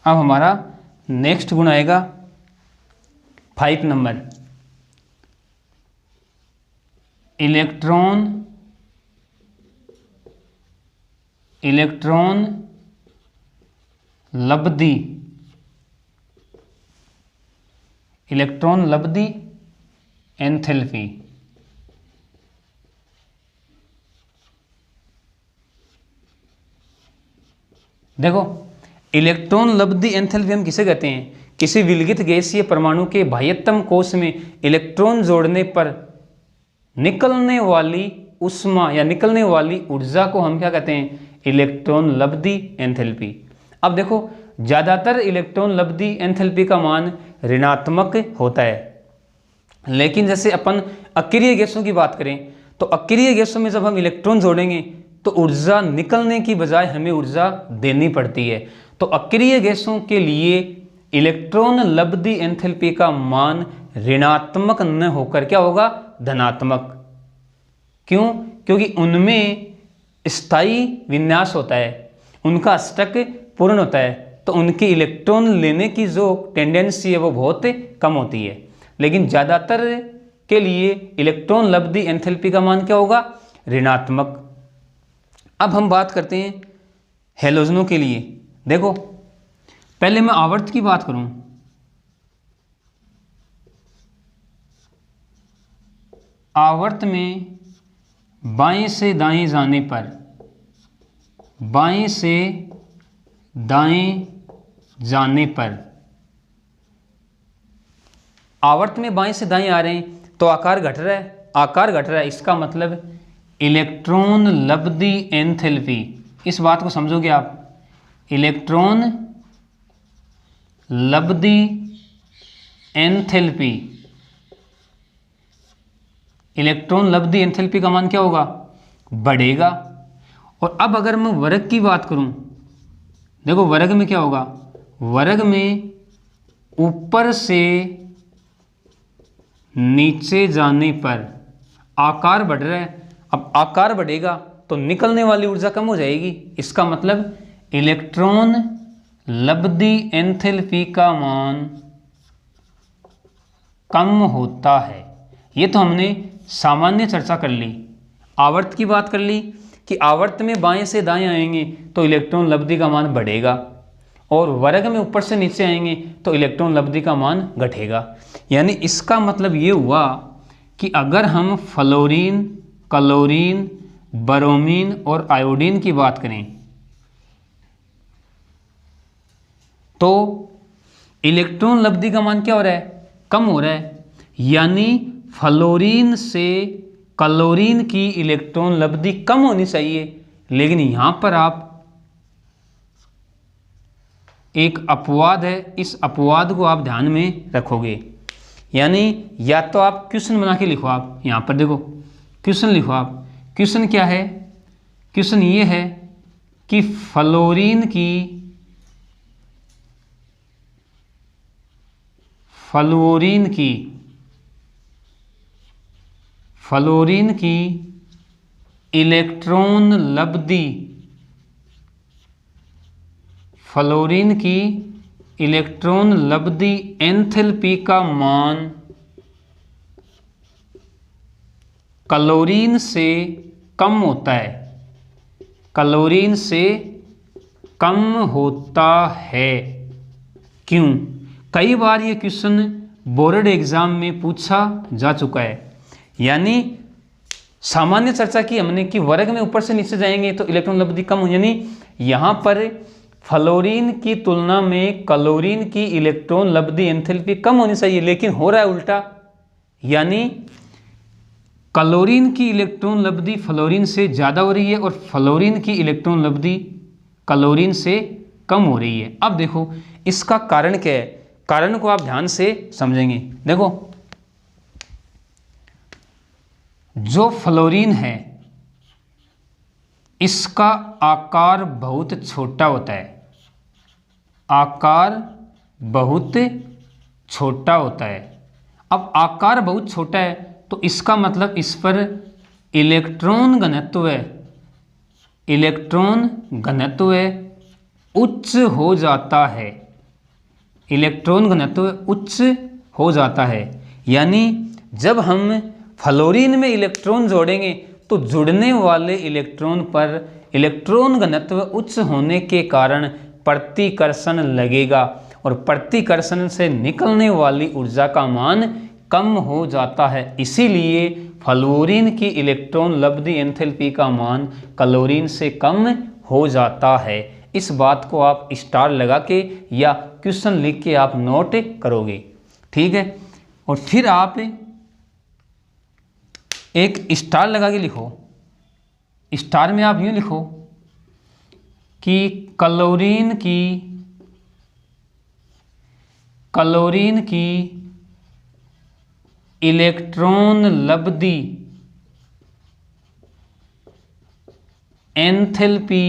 अब हमारा नेक्स्ट गुण आएगा 5 नंबर, इलेक्ट्रॉन लब्धि, इलेक्ट्रॉन लब्धि एंथैल्पी। देखो इलेक्ट्रॉन लब्धि एंथैल्पी हम किसे कहते हैं, किसी विलगित गैसीय परमाणु के बाह्यतम कोश में इलेक्ट्रॉन जोड़ने पर निकलने वाली उष्मा या निकलने वाली ऊर्जा को हम क्या कहते हैं, इलेक्ट्रॉन लब्धि एंथैल्पी। अब देखो ज़्यादातर इलेक्ट्रॉन लब्धि एंथैल्पी का मान ऋणात्मक होता है, लेकिन जैसे अपन अक्रिय गैसों की बात करें तो अक्रिय गैसों में जब हम इलेक्ट्रॉन जोड़ेंगे तो ऊर्जा निकलने की बजाय हमें ऊर्जा देनी पड़ती है। तो अक्रिय गैसों के लिए इलेक्ट्रॉन लब्धि एंथैल्पी का मान ऋणात्मक न होकर क्या होगा, धनात्मक। क्यों? क्योंकि उनमें स्थायी विन्यास होता है, उनका अष्टक पूर्ण होता है, तो उनके इलेक्ट्रॉन लेने की जो टेंडेंसी है वो बहुत कम होती है। लेकिन ज़्यादातर के लिए इलेक्ट्रॉन लब्धि एंथैल्पी का मान क्या होगा, ऋणात्मक। अब हम बात करते हैं हैलोजनों के लिए। देखो पहले मैं आवर्त की बात करूं, आवर्त में बाएं से दाएं जाने पर, बाएं से दाएं जाने पर, आवर्त में बाएं से दाएं आ रहे हैं तो आकार घट रहा है, आकार घट रहा है, इसका मतलब इलेक्ट्रॉन लब्धि एंथैल्पी, इस बात को समझोगे आप, इलेक्ट्रॉन लब्धि एंथैल्पी, इलेक्ट्रॉन लब्धि एंथैल्पी का मान क्या होगा, बढ़ेगा। और अब अगर मैं वर्ग की बात करूं, देखो वर्ग में क्या होगा, वर्ग में ऊपर से नीचे जाने पर आकार बढ़ रहा है। अब आकार बढ़ेगा तो निकलने वाली ऊर्जा कम हो जाएगी, इसका मतलब इलेक्ट्रॉन लब्धि एंथैल्पी का मान कम होता है। ये तो हमने सामान्य चर्चा कर ली, आवर्त की बात कर ली कि आवर्त में बाएं से दाएं आएंगे तो इलेक्ट्रॉन लब्धि का मान बढ़ेगा, और वर्ग में ऊपर से नीचे आएंगे तो इलेक्ट्रॉन लब्धि का मान घटेगा। यानी इसका मतलब ये हुआ कि अगर हम फ्लोरीन, क्लोरीन, ब्रोमीन और आयोडीन की बात करें तो इलेक्ट्रॉन लब्धि का मान क्या हो रहा है, कम हो रहा है। यानी फ्लोरीन से क्लोरीन की इलेक्ट्रॉन लब्धि कम होनी चाहिए, लेकिन यहां पर आप एक अपवाद है, इस अपवाद को आप ध्यान में रखोगे। यानी या तो आप क्वेश्चन बना के लिखो, आप यहां पर देखो क्वेश्चन लिखो आप, क्वेश्चन क्या है, क्वेश्चन ये है कि फ्लोरीन की इलेक्ट्रॉन लब्धि, फ्लोरीन की इलेक्ट्रॉन लब्धि एंथैल्पी का मान क्लोरीन से कम होता है, क्लोरीन से कम होता है। क्यों? कई बार ये क्वेश्चन बोर्ड एग्जाम में पूछा जा चुका है। यानी सामान्य चर्चा की हमने कि वर्ग में ऊपर से नीचे जाएंगे तो इलेक्ट्रॉन लब्धि कम हो, यानी यहाँ पर फ्लोरीन की तुलना में क्लोरीन की इलेक्ट्रॉन लब्धि एंथैल्पी कम होनी चाहिए, लेकिन हो रहा है उल्टा। यानी क्लोरीन की इलेक्ट्रॉन लब्धि फ्लोरीन से ज़्यादा हो रही है और फ्लोरीन की इलेक्ट्रॉन लब्धि क्लोरीन से कम हो रही है। अब देखो इसका कारण क्या है, कारण को आप ध्यान से समझेंगे। देखो जो फ्लोरीन है इसका आकार बहुत छोटा होता है, आकार बहुत छोटा होता है। अब आकार बहुत छोटा है तो इसका मतलब इस पर इलेक्ट्रॉन घनत्व है, इलेक्ट्रॉन घनत्व उच्च हो जाता है, इलेक्ट्रॉन घनत्व उच्च हो जाता है। यानी जब हम फ्लोरीन में इलेक्ट्रॉन जोड़ेंगे तो जुड़ने वाले इलेक्ट्रॉन पर इलेक्ट्रॉन घनत्व उच्च होने के कारण प्रतिकर्षण लगेगा और प्रतिकर्षण से निकलने वाली ऊर्जा का मान कम हो जाता है। इसीलिए फ्लोरीन की इलेक्ट्रॉन लब्धि एंथैल्पी का मान क्लोरीन से कम हो जाता है। इस बात को आप स्टार लगा के या क्वेश्चन लिख के आप नोट करोगे, ठीक है। और फिर आप एक स्टार लगा के लिखो, स्टार में आप यूँ लिखो कि क्लोरीन की इलेक्ट्रॉन लब्धि एंथैल्पी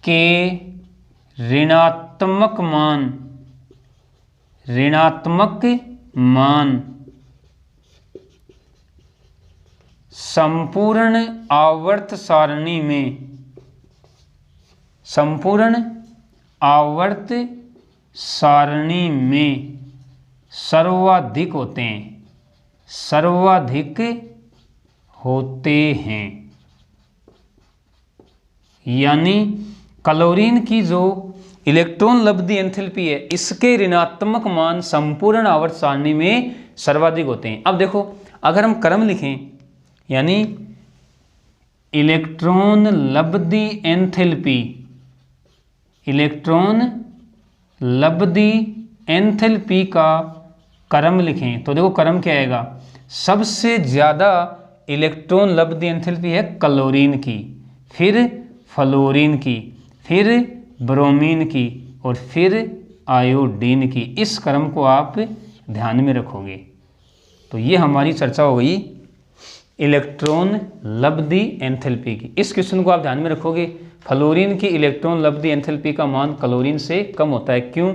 के ऋणात्मक मान संपूर्ण आवर्त सारणी में सर्वाधिक होते हैं। यानी क्लोरीन की जो इलेक्ट्रॉन लब्धि एंथैल्पी है, इसके ऋणात्मक मान संपूर्ण आवर्त सारणी में सर्वाधिक होते हैं। अब देखो, अगर हम क्रम लिखें, यानी इलेक्ट्रॉन लब्धि एंथैल्पी का क्रम लिखें तो देखो क्रम क्या आएगा। सबसे ज़्यादा इलेक्ट्रॉन लब्धि एंथैल्पी है क्लोरीन की, फिर फ्लोरीन की, फिर ब्रोमीन की और फिर आयोडीन की। इस क्रम को आप ध्यान में रखोगे। तो ये हमारी चर्चा हो गई इलेक्ट्रॉन लब्धि एंथैल्पी की। इस क्वेश्चन को आप ध्यान में रखोगे। फ्लोरीन की इलेक्ट्रॉन लब्धि एंथैल्पी का मान क्लोरीन से कम होता है। क्यों?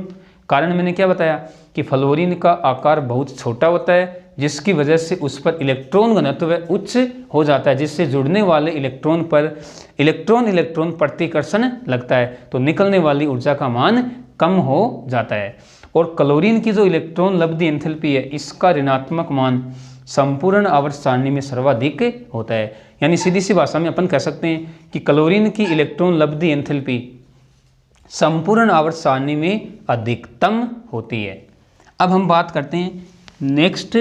कारण मैंने क्या बताया कि फ्लोरीन का आकार बहुत छोटा होता है, जिसकी वजह से उस पर इलेक्ट्रॉन घनत्व उच्च हो जाता है, जिससे जुड़ने वाले इलेक्ट्रॉन पर इलेक्ट्रॉन प्रतिकर्षण लगता है, तो निकलने वाली ऊर्जा का मान कम हो जाता है। और क्लोरीन की जो इलेक्ट्रॉन लब्धि एंथैल्पी है, इसका ऋणात्मक मान संपूर्ण आवर्त सारणी में सर्वाधिक होता है। यानी सीधी सी भाषा में अपन कह सकते हैं कि क्लोरीन की इलेक्ट्रॉन लब्धि एंथैल्पी संपूर्ण आवर्त सारणी में अधिकतम होती है। अब हम बात करते हैं नेक्स्ट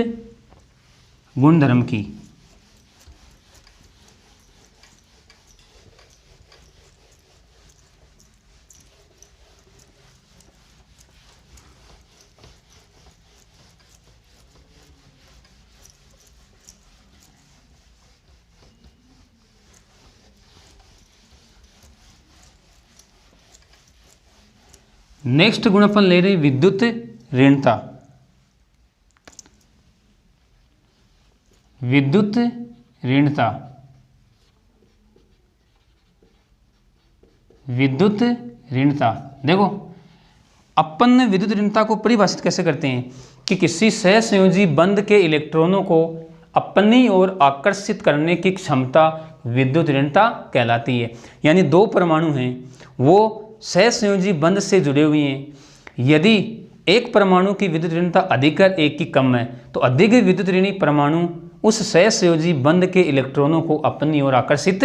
गुणधर्म की। नेक्स्ट गुण अपन ले रहे विद्युत ऋणता। विद्युत ऋणता देखो, अपन विद्युत ऋणता को परिभाषित कैसे करते हैं कि किसी सहसंयोजी बंध के इलेक्ट्रॉनों को अपनी ओर आकर्षित करने की क्षमता विद्युत ऋणता कहलाती है। यानी दो परमाणु हैं, वो सहसंयोजी बंध से जुड़े हुए हैं। यदि एक परमाणु की विद्युत ऋणता अधिक है, एक की कम है, तो अधिक विद्युत ऋणी परमाणु उस सहसंयोजी बंध के इलेक्ट्रॉनों को अपनी ओर आकर्षित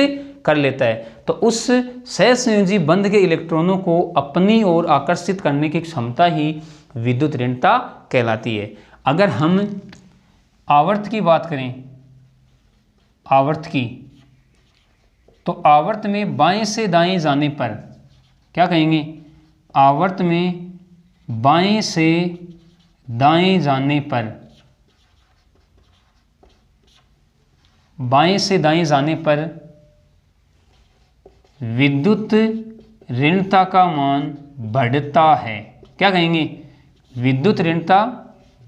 कर लेता है। तो उस सहसंयोजी बंध के इलेक्ट्रॉनों को अपनी ओर आकर्षित करने की क्षमता ही विद्युत ऋणता कहलाती है। अगर हम आवर्त की बात करें, तो आवर्त में बाएं से दाएं जाने पर क्या कहेंगे? आवर्त में बाएं से दाएं जाने पर विद्युत ऋणता का मान बढ़ता है। क्या कहेंगे? विद्युत ऋणता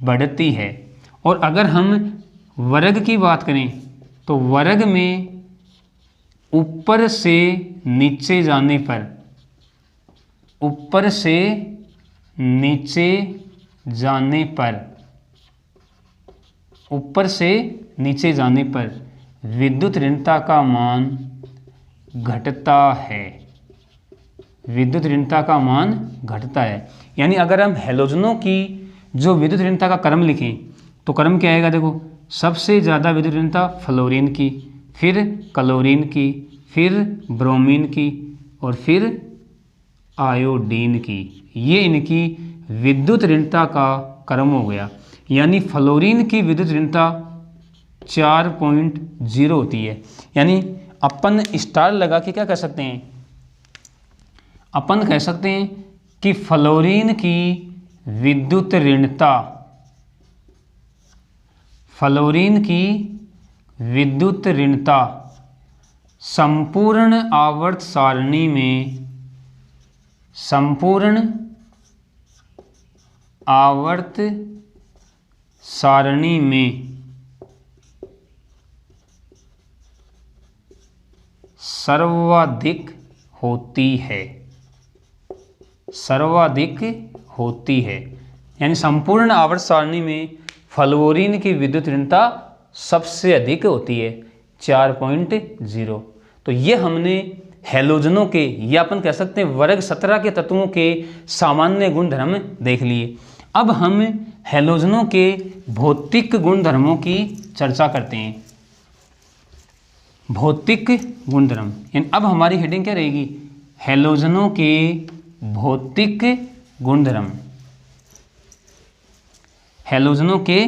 बढ़ती है। और अगर हम वर्ग की बात करें तो वर्ग में ऊपर से नीचे जाने पर विद्युत ऋणता का मान घटता है। यानी अगर हम हैलोजनों की जो विद्युत ऋणता का क्रम लिखें तो क्रम क्या आएगा? देखो, सबसे ज़्यादा विद्युत ऋणता फ्लोरीन की, फिर क्लोरीन की, फिर ब्रोमीन की और फिर आयोडीन की। ये इनकी विद्युत ऋणता का क्रम हो गया। यानी फ्लोरीन की विद्युत ऋणता 4.0 होती है। यानी अपन स्टार लगा के क्या कह सकते हैं? अपन कह सकते हैं कि फ्लोरीन की विद्युत ऋणता संपूर्ण आवर्त सारणी में, संपूर्ण आवर्त सारणी में सर्वाधिक होती है, सर्वाधिक होती है। यानी संपूर्ण आवर्त सारणी में फ्लोरीन की विद्युत ऋणता सबसे अधिक होती है 4.0। तो ये हमने हैलोजनों के या अपन कह सकते हैं वर्ग 17 के तत्वों के सामान्य गुणधर्म देख लिए। अब हम हैलोजनों के भौतिक गुणधर्मों की चर्चा करते हैं। भौतिक गुणधर्म, यानी अब हमारी हेडिंग क्या रहेगी, हैलोजनों के भौतिक गुणधर्म, हैलोजनों के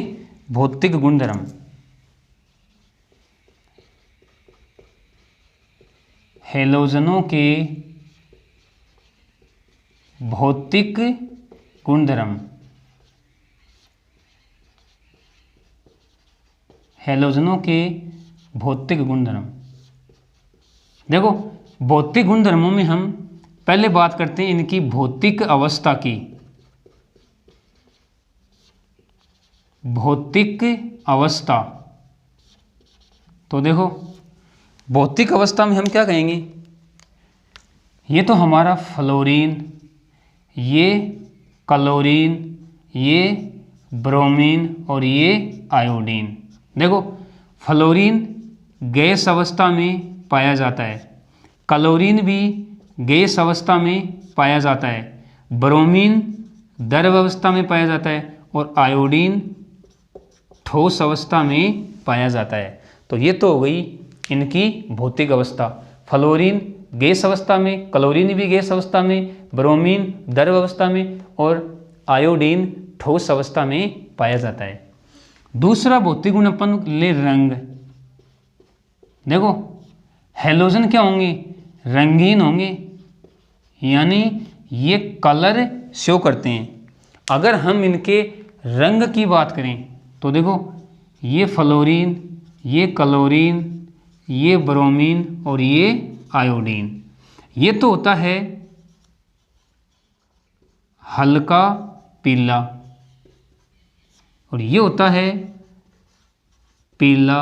भौतिक गुणधर्म। हैलोजनों के भौतिक गुणधर्म, हैलोजनों के भौतिक गुणधर्म। देखो भौतिक गुणधर्मों में हम पहले बात करते हैं इनकी भौतिक अवस्था की। भौतिक अवस्था, तो देखो भौतिक अवस्था में हम क्या कहेंगे, ये तो हमारा फ्लोरीन, ये क्लोरीन, ये ब्रोमीन और ये आयोडीन। देखो फ्लोरीन गैस अवस्था में पाया जाता है, क्लोरीन भी गैस अवस्था में पाया जाता है, ब्रोमीन द्रव अवस्था में पाया जाता है और आयोडीन ठोस अवस्था में पाया जाता है। तो ये तो हो गई इनकी भौतिक अवस्था। फ्लोरीन गैस अवस्था में, क्लोरीन भी गैस अवस्था में, ब्रोमीन द्रव अवस्था में और आयोडीन ठोस अवस्था में पाया जाता है। दूसरा भौतिक गुण अपन ले रंग। देखो हैलोजन क्या होंगे, रंगीन होंगे, यानी ये कलर शो करते हैं। अगर हम इनके रंग की बात करें तो देखो ये फ्लोरीन, ये क्लोरीन, ये ब्रोमीन और ये आयोडीन, ये तो होता है हल्का पीला और ये होता है पीला,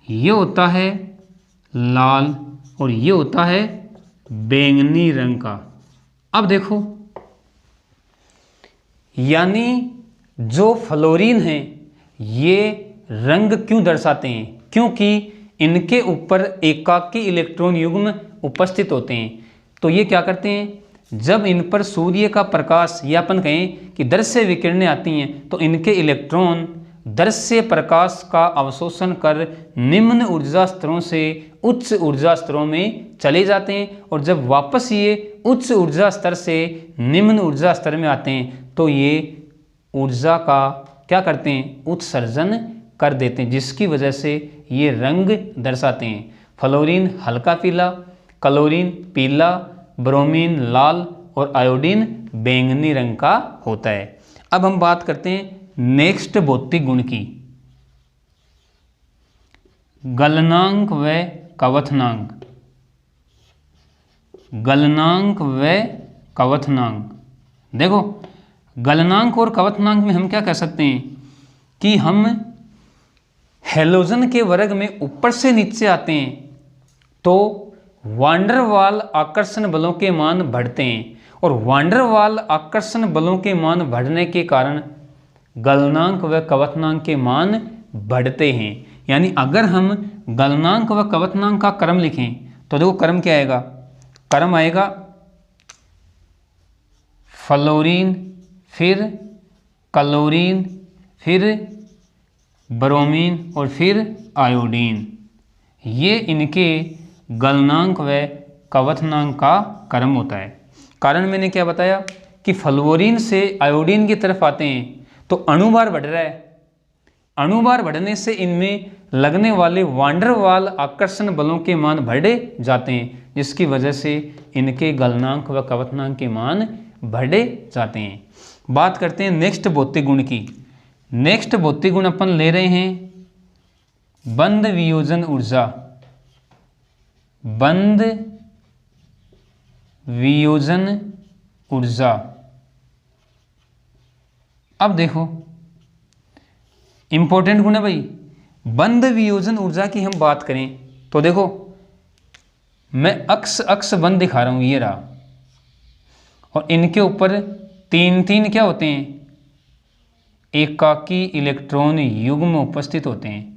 ये होता है लाल और ये होता है बैंगनी रंग का। अब देखो यानी जो फ्लोरीन है ये रंग क्यों दर्शाते हैं, क्योंकि इनके ऊपर एकाकी इलेक्ट्रॉन युग्म उपस्थित होते हैं। तो ये क्या करते हैं, जब इन पर सूर्य का प्रकाश या अपन कहें कि दृश्य विकिरणें आती हैं तो इनके इलेक्ट्रॉन दृश्य प्रकाश का अवशोषण कर निम्न ऊर्जा स्तरों से उच्च ऊर्जा स्तरों में चले जाते हैं और जब वापस ये उच्च ऊर्जा स्तर से निम्न ऊर्जा स्तर में आते हैं तो ये ऊर्जा का क्या करते हैं, उत्सर्जन कर देते हैं, जिसकी वजह से ये रंग दर्शाते हैं। फ्लोरीन हल्का पीला, क्लोरीन पीला, ब्रोमीन लाल और आयोडीन बैंगनी रंग का होता है। अब हम बात करते हैं नेक्स्ट भौतिक गुण की, गलनांक व कवथनांक। गलनांक व कवथनांक। देखो गलनांक और कवथनांक में हम क्या कह सकते हैं कि हम हैलोजन के वर्ग में ऊपर से नीचे आते हैं तो वांडर वाल आकर्षण बलों के मान बढ़ते हैं और वांडर वाल आकर्षण बलों के मान बढ़ने के कारण गलनांक व कवथनांक के मान बढ़ते हैं। यानी अगर हम गलनांक व कवथनांक का क्रम लिखें तो देखो क्रम क्या आएगा, क्रम आएगा फ्लोरीन, फिर क्लोरीन, फिर ब्रोमीन और फिर आयोडीन। ये इनके गलनांक व कवथनांक का क्रम होता है। कारण मैंने क्या बताया कि फ्लोरीन से आयोडीन की तरफ आते हैं तो अणुभार बढ़ रहा है, अणुभार बढ़ने से इनमें लगने वाले वांडर वाल आकर्षण बलों के मान बढ़े जाते हैं, जिसकी वजह से इनके गलनांक व कवथनांक के मान बढ़े जाते हैं। बात करते हैं नेक्स्ट भौतिक गुण की। नेक्स्ट भौतिक गुण अपन ले रहे हैं बंध वियोजन ऊर्जा। बंध वियोजन ऊर्जा। अब देखो इंपॉर्टेंट गुण है भाई, बंध वियोजन ऊर्जा की हम बात करें तो देखो मैं अक्ष बंध दिखा रहा हूं, ये रहा, और इनके ऊपर तीन तीन क्या होते हैं, एकाकी इलेक्ट्रॉन युग्म उपस्थित होते हैं।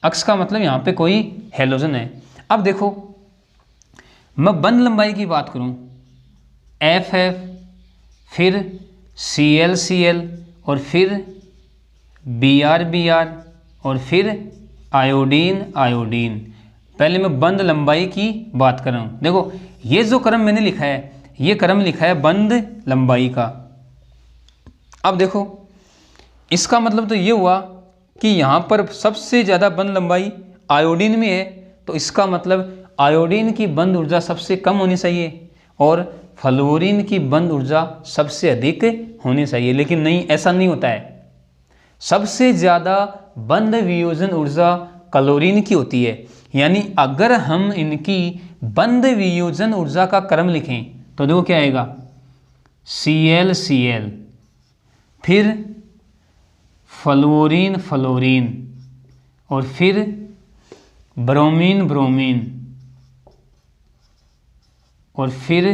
अक्ष का मतलब यहां पे कोई हैलोजन है। अब देखो मैं बंध लंबाई की बात करूं, FF, फिर CL और फिर Br और फिर आयोडीन। पहले मैं बंध लंबाई की बात कर रहा हूं। देखो ये जो क्रम मैंने लिखा है, ये क्रम लिखा है बंध लंबाई का। अब देखो इसका मतलब तो ये हुआ कि यहाँ पर सबसे ज़्यादा बंध लंबाई आयोडीन में है, तो इसका मतलब आयोडीन की बंध ऊर्जा सबसे कम होनी चाहिए और फ्लोरीन की बंध ऊर्जा सबसे अधिक होनी चाहिए। लेकिन नहीं, ऐसा नहीं होता है। सबसे ज़्यादा बंध वियोजन ऊर्जा क्लोरीन की होती है। यानी अगर हम इनकी बंध वियोजन ऊर्जा का क्रम लिखें तो देखो क्या आएगा, Cl, फिर फ्लोरीन और फिर ब्रोमीन और फिर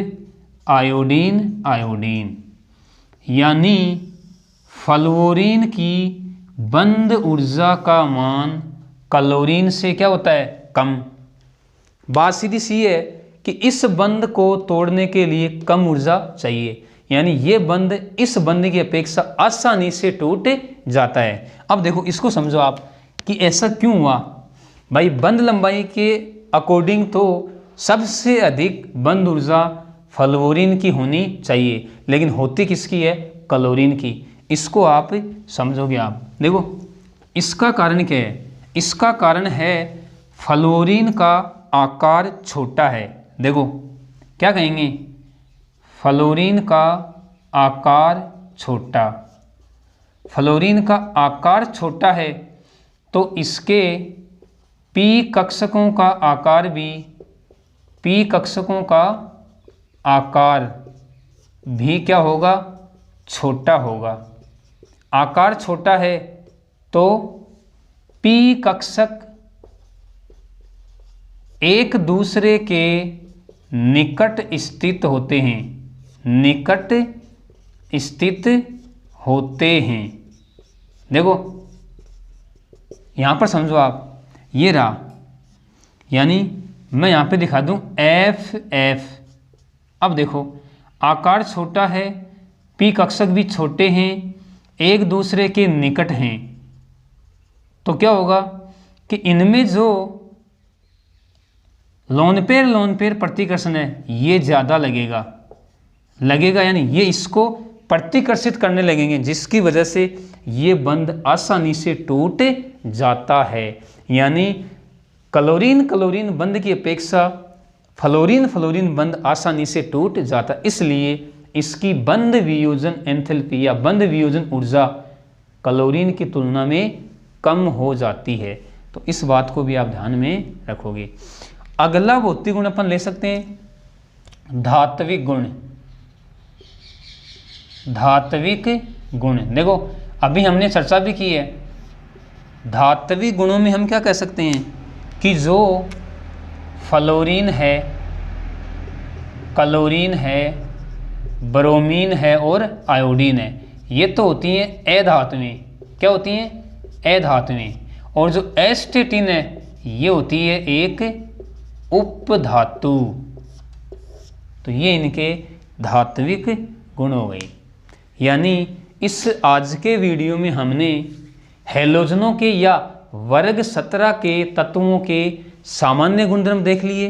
आयोडीन। यानी फ्लोरीन की बंध ऊर्जा का मान क्लोरीन से क्या होता है, कम। बात सीधी सी है कि इस बंध को तोड़ने के लिए कम ऊर्जा चाहिए, यानी ये बंध इस बंध की अपेक्षा आसानी से टूट जाता है। अब देखो इसको समझो आप कि ऐसा क्यों हुआ। भाई बंध लंबाई के अकॉर्डिंग तो सबसे अधिक बंध ऊर्जा फ्लोरीन की होनी चाहिए, लेकिन होती किसकी है, क्लोरीन की। इसको आप समझोगे। आप देखो इसका कारण क्या है, इसका कारण है फ्लोरीन का आकार छोटा है। देखो क्या कहेंगे, फ्लोरीन का आकार छोटा। फ्लोरीन का आकार छोटा है तो इसके P कक्षकों का आकार भी क्या होगा, छोटा होगा। आकार छोटा है तो P कक्षक एक दूसरे के निकट स्थित होते हैं। देखो यहां पर समझो आप, ये रहा, यानी मैं यहां पे दिखा दूं FF। अब देखो आकार छोटा है, P कक्षक भी छोटे हैं, एक दूसरे के निकट हैं, तो क्या होगा कि इनमें जो लोन पेयर प्रतिकर्षण है ये ज़्यादा लगेगा, यानी ये इसको प्रतिकर्षित करने लगेंगे, जिसकी वजह से ये बंध आसानी से टूट जाता है। यानी क्लोरीन बंध की अपेक्षा फ्लोरीन बंध आसानी से टूट जाता, इसलिए इसकी बंध वियोजन एंथैल्पी या बंध वियोजन ऊर्जा क्लोरीन की तुलना में कम हो जाती है। तो इस बात को भी आप ध्यान में रखोगे। अगला भौतिक गुण अपन ले सकते हैं धात्विक गुण। देखो अभी हमने चर्चा भी की है, धात्विक गुणों में हम क्या कह सकते हैं कि जो फ्लोरीन है, क्लोरीन है, ब्रोमीन है और आयोडीन है, ये तो होती हैं अधातुएं। क्या होती हैं, अधातुएं। और जो एस्टेटिन है ये होती है एक उपधातु। तो ये इनके धात्विक गुण हो गए। यानी इस आज के वीडियो में हमने हैलोजनों के या वर्ग 17 के तत्वों के सामान्य गुणधर्म देख लिए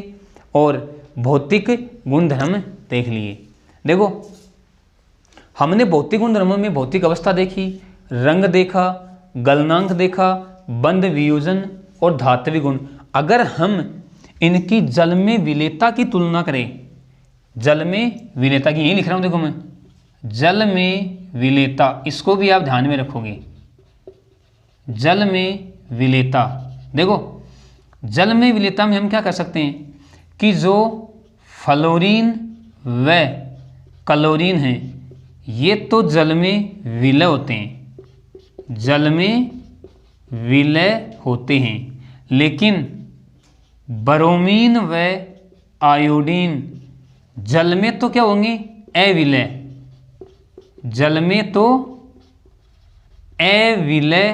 और भौतिक गुणधर्म देख लिए। देखो हमने भौतिक गुणधर्मों में भौतिक अवस्था देखी, रंग देखा, गलनांक देखा, बंध वियोजन और धात्विक गुण। अगर हम इनकी जल में विलेयता की तुलना करें, जल में विलेयता की, यही लिख रहा हूं देखो मैं, जल में विलेयता, इसको भी आप ध्यान में रखोगे। जल में विलेयता, देखो जल में विलेयता में हम क्या कर सकते हैं कि जो फ्लोरीन व क्लोरीन हैं ये तो जल में विलय होते हैं, जल में विलय होते हैं, लेकिन ब्रोमीन व आयोडीन जल में तो क्या होंगे, अविलय, जल में तो अविलय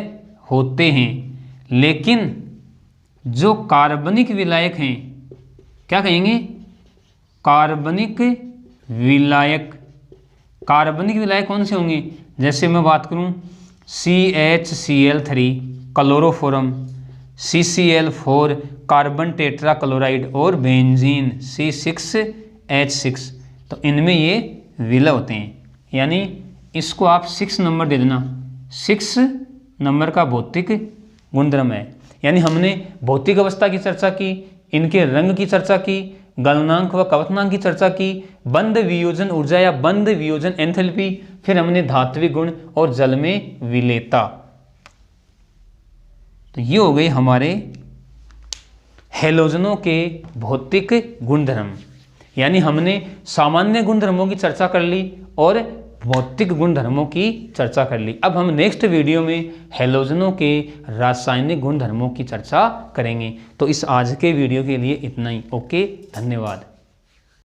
होते हैं, लेकिन जो कार्बनिक विलायक हैं, क्या कहेंगे, कार्बनिक विलायक, कार्बनिक विलायक कौन से होंगे, जैसे मैं बात करूं CHCl3 chloroform, CCl4 carbon tetra chloride और बेंजीन C6H6, तो इनमें ये विलय होते हैं। यानी इसको आप 6 नंबर दे देना, 6 नंबर का भौतिक गुणधर्म है। यानी हमने भौतिक अवस्था की चर्चा की, इनके रंग की चर्चा की, गलनांक व कवचनांक की चर्चा की, बंध वियोजन ऊर्जा या बंध वियोजन एंथैल्पी, फिर हमने धात्विक गुण और जल में विलेयता। तो ये हो गए हमारे हैलोजनों के भौतिक गुणधर्म। यानी हमने सामान्य गुणधर्मों की चर्चा कर ली और भौतिक गुणधर्मों की चर्चा कर ली। अब हम नेक्स्ट वीडियो में हैलोजनों के रासायनिक गुणधर्मों की चर्चा करेंगे। तो इस आज के वीडियो के लिए इतना ही। ओके, धन्यवाद।